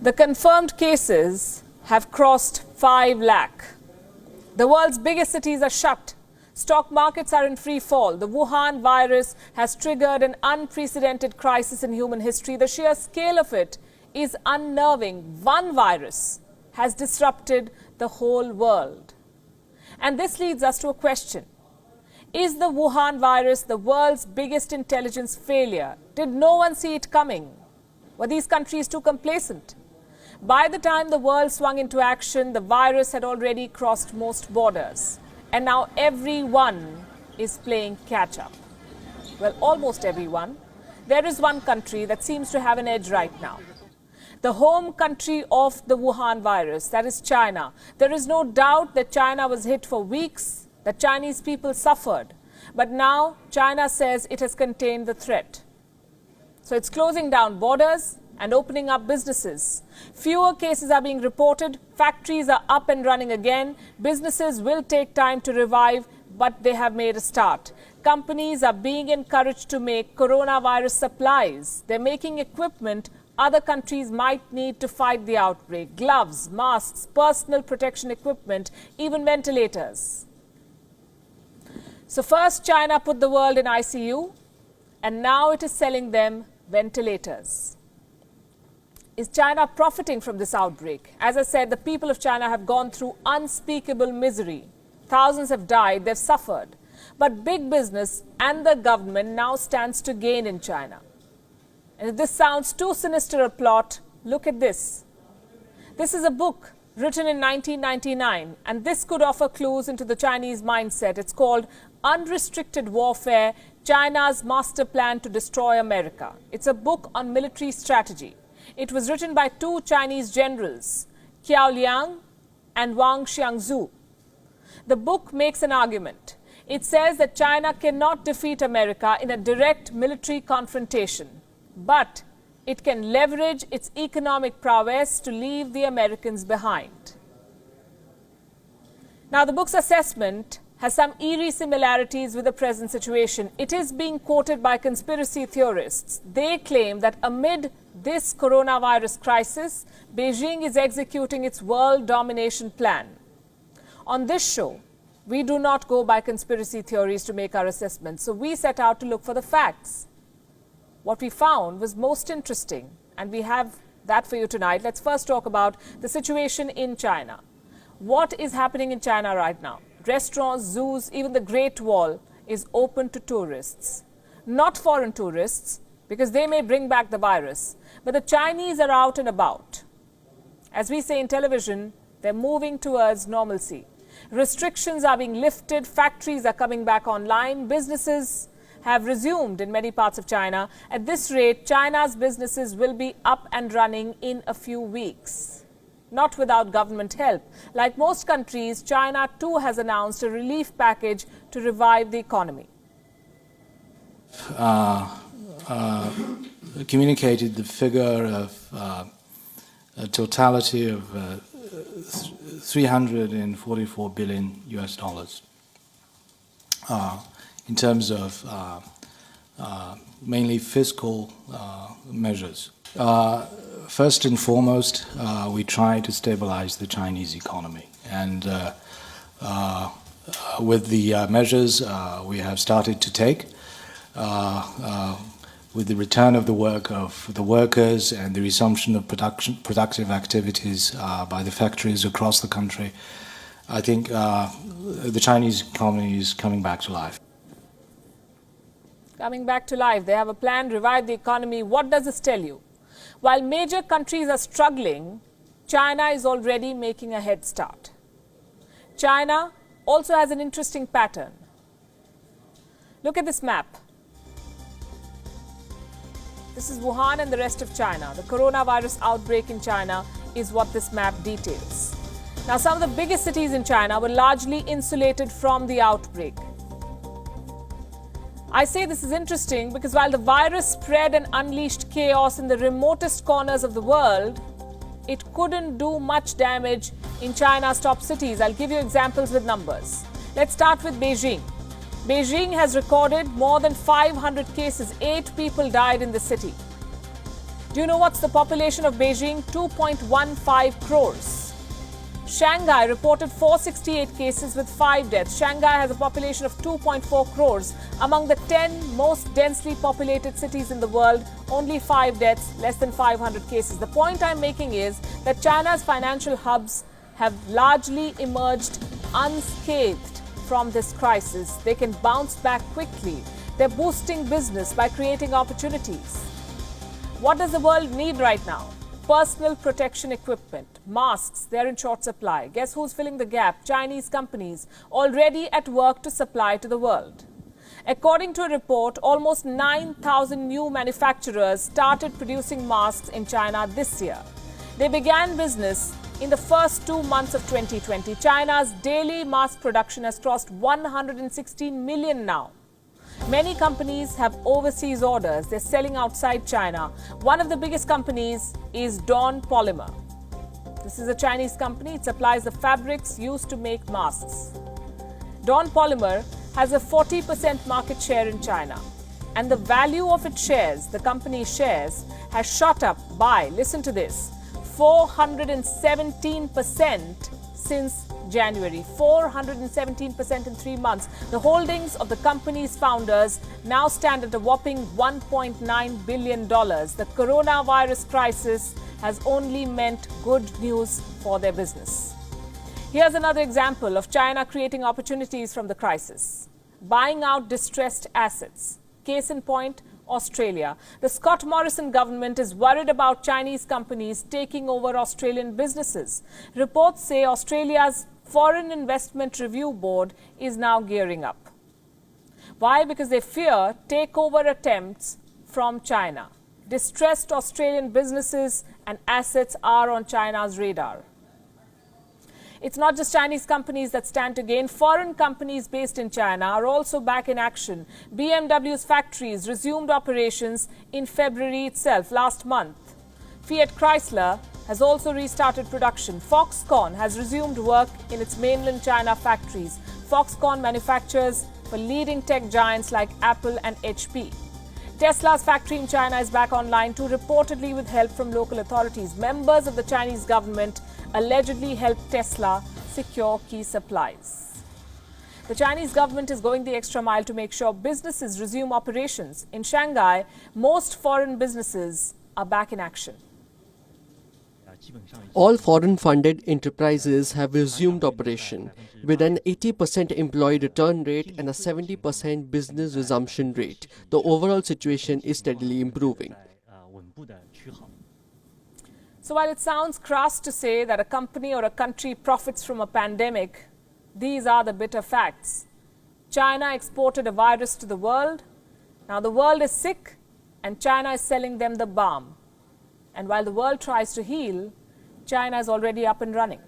The confirmed cases have crossed 5 lakh. The world's biggest cities are shut. Stock markets are in free fall. The Wuhan virus has triggered an unprecedented crisis in human history. The sheer scale of it is unnerving. One virus has disrupted the whole world. And this leads us to a question. Is the Wuhan virus the world's biggest intelligence failure? Did no one see it coming? Were these countries too complacent? By the time the world swung into action, the virus had already crossed most borders. And now everyone is playing catch-up. Well, almost everyone. There is one country that seems to have an edge right now. The home country of the Wuhan virus, that is China. There is no doubt that China was hit for weeks, that Chinese people suffered. But now China says it has contained the threat. So it's closing down borders and opening up businesses. Fewer cases are being reported. Factories are up and running again. Businesses will take time to revive, but they have made a start. Companies are being encouraged to make coronavirus supplies. They're making equipment other countries might need to fight the outbreak. Gloves, masks, personal protection equipment, even ventilators. So first China put the world in ICU, and now it is selling them ventilators. Is China profiting from this outbreak? As I said, the people of China have gone through unspeakable misery. Thousands have died, they've suffered. But big business and the government now stands to gain in China. And if this sounds too sinister a plot, look at this. This is a book written in 1999, and this could offer clues into the Chinese mindset. It's called Unrestricted Warfare, China's Master Plan to Destroy America. It's a book on military strategy. It was written by two Chinese generals, Qiao Liang and Wang Xiangzu. The book makes an argument. It says that China cannot defeat America in a direct military confrontation, but it can leverage its economic prowess to leave the Americans behind. Now, the book's assessment has some eerie similarities with the present situation. It is being quoted by conspiracy theorists. They claim that amid this coronavirus crisis, Beijing is executing its world domination plan. On this show, we do not go by conspiracy theories to make our assessments, so we set out to look for the facts. What we found was most interesting, and we have that for you tonight. Let's first talk about the situation in China. What is happening in China right now? Restaurants, zoos, even the Great Wall is open to tourists. Not foreign tourists, because they may bring back the virus, but the Chinese are out and about. As we say in television, they're moving towards normalcy. Restrictions are being lifted, factories are coming back online, businesses have resumed in many parts of China. At this rate, China's businesses will be up and running in a few weeks. Not without government help. Like most countries, China too has announced a relief package to revive the economy. Communicated the figure of a totality of 344 billion US dollars in terms of mainly fiscal measures. First and foremost, we try to stabilize the Chinese economy, and with the measures we have started to take, with the return of the work of the workers and the resumption of productive activities by the factories across the country, I think the Chinese economy is coming back to life. Coming back to life. They have a plan, revive the economy. What does this tell you? While major countries are struggling, China is already making a head start. China also has an interesting pattern. Look at this map. This is Wuhan and the rest of China. The coronavirus outbreak in China is what this map details. Now, some of the biggest cities in China were largely insulated from the outbreak. I say this is interesting because while the virus spread and unleashed chaos in the remotest corners of the world, it couldn't do much damage in China's top cities. I'll give you examples with numbers. Let's start with Beijing. Beijing has recorded more than 500 cases. 8 people died in the city. Do you know what's the population of Beijing? 2.15 crores. Shanghai reported 468 cases with 5 deaths. Shanghai has a population of 2.4 crores. Among the 10 most densely populated cities in the world, only 5 deaths, less than 500 cases. The point I'm making is that China's financial hubs have largely emerged unscathed from this crisis. They can bounce back quickly. They're boosting business by creating opportunities. What does the world need right now? Personal protection equipment, masks, they're in short supply. Guess who's filling the gap? Chinese companies, already at work to supply to the world. According to a report, almost 9,000 new manufacturers started producing masks in China this year. They began business in the first 2 months of 2020. China's daily mask production has crossed 116 million now. Many companies have overseas orders. They're selling outside China. One of the biggest companies is Dawn Polymer. This is a Chinese company. It supplies the fabrics used to make masks. Dawn Polymer has a 40% market share in China. And the value of its shares, the company's shares, has shot up by, listen to this, 417% since January. 417% in 3 months. The holdings of the company's founders now stand at a whopping $1.9 billion. The coronavirus crisis has only meant good news for their business. Here's another example of China creating opportunities from the crisis. Buying out distressed assets. Case in point, Australia. The Scott Morrison government is worried about Chinese companies taking over Australian businesses. Reports say Australia's Foreign Investment Review Board is now gearing up. Why? Because they fear takeover attempts from China. Distressed Australian businesses and assets are on China's radar. It's not just Chinese companies that stand to gain. Foreign companies based in China are also back in action. BMW's factories resumed operations in February itself, last month. Fiat Chrysler has also restarted production. Foxconn has resumed work in its mainland China factories. Foxconn manufactures for leading tech giants like Apple and HP. Tesla's factory in China is back online too, reportedly with help from local authorities. Members of the Chinese government allegedly helped Tesla secure key supplies. The Chinese government is going the extra mile to make sure businesses resume operations. In Shanghai, most foreign businesses are back in action. All foreign-funded enterprises have resumed operation, with an 80% employee return rate and a 70% business resumption rate. The overall situation is steadily improving. So while it sounds crass to say that a company or a country profits from a pandemic, these are the bitter facts. China exported a virus to the world. Now the world is sick and China is selling them the balm. And while the world tries to heal, China is already up and running.